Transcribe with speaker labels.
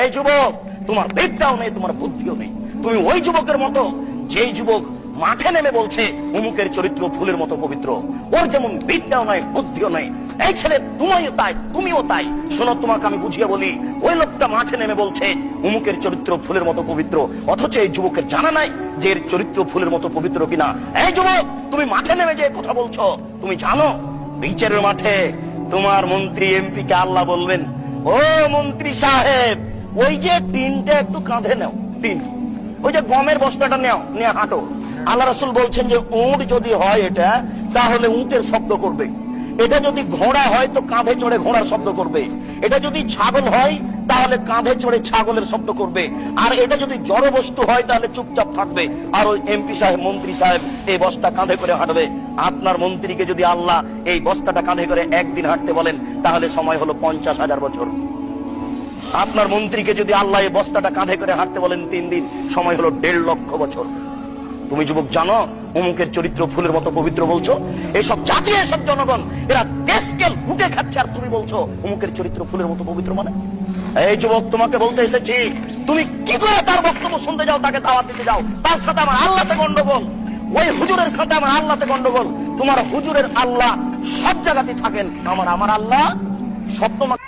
Speaker 1: এই যুবক, তোমার বিদ্যাও নেই, তোমার বুদ্ধিও নেই। তুমি ওই যুবকের মতো যেই যুবক মাঠে নেমে বলছে অমুকের চরিত্র ফুলের মতো পবিত্র, ওর যেমন বিদ্যাও নাই বুদ্ধিও নাই। এই ছেলে তুমিও তাই, তুমিও তাই। শোনো, তোমাকে আমি বুঝিয়ে বলি, ওই লোকটা মাঠে নেমে বলছে অমুকের চরিত্র ফুলের মতো পবিত্র, অথচ এই যুবকের জানা নাই যে এর চরিত্র ফুলের মতো পবিত্র কিনা। এই যুবক, তুমি মাঠে নেমে যে কথা বলছো, তুমি জানো বিচারের মাঠে তোমার মন্ত্রী এমপি কে আল্লাহ বলবেন, ও মন্ত্রী সাহেব, ওই যে টিনটা একটু কাঁধে নাও, টিন, ওই যে গমের বস্তাটা নেও, নিয়ে হাঁটো। আল্লাহ রাসূল বলছেন যে উট যদি হয় এটা, তাহলে উটের শব্দ করবে। এটা যদি ঘোড়া হয় তো কাঁধে চড়ে ঘোড়ার শব্দ করবে। এটা যদি ছাগল হয় তাহলে কাঁধে চড়ে ছাগলের শব্দ করবে। আর এটা যদি জড় বস্তু হয় তাহলে চুপচাপ থাকবে। আর ওই এমপি সাহেব, মন্ত্রী সাহেব এই বস্তা কাঁধে করে হাঁটবে। আপনার মন্ত্রীকে যদি আল্লাহ এই বস্তাটা কাঁধে করে একদিন হাঁটতে বলেন, তাহলে সময় হলো 50,000 বছর। আপনার মন্ত্রীকে যদি আল্লাহ এই বস্তাটা কাঁধে করে হাঁটতে বলেন 3 দিন, সময় হলো 1.5 লক্ষ বছর। তুমি যুবক জানো অমুকের চরিত্র ফুলের মতো পবিত্র বলছো? এসব জাতি, এসব জনগণ, এরা দেশকে লুটে খাচ্ছে, আর তুমি বলছো অমুকের চরিত্র ফুলের মতো পবিত্র। মানে এই যুবক, তোমাকে বলতে এসেছি, তুমি কি করে তার বক্তব্য শুনতে যাও, তাকে দাওয়াত দিতে যাও? তার সাথে আমার আল্লাহতে গন্ডগোল, ওই হুজুরের সাথে আমার আল্লাহতে গন্ডগোল। তোমার হুজুরের আল্লাহ সব জায়গাতে থাকেন, আমার আল্লাহ সব তোমাকে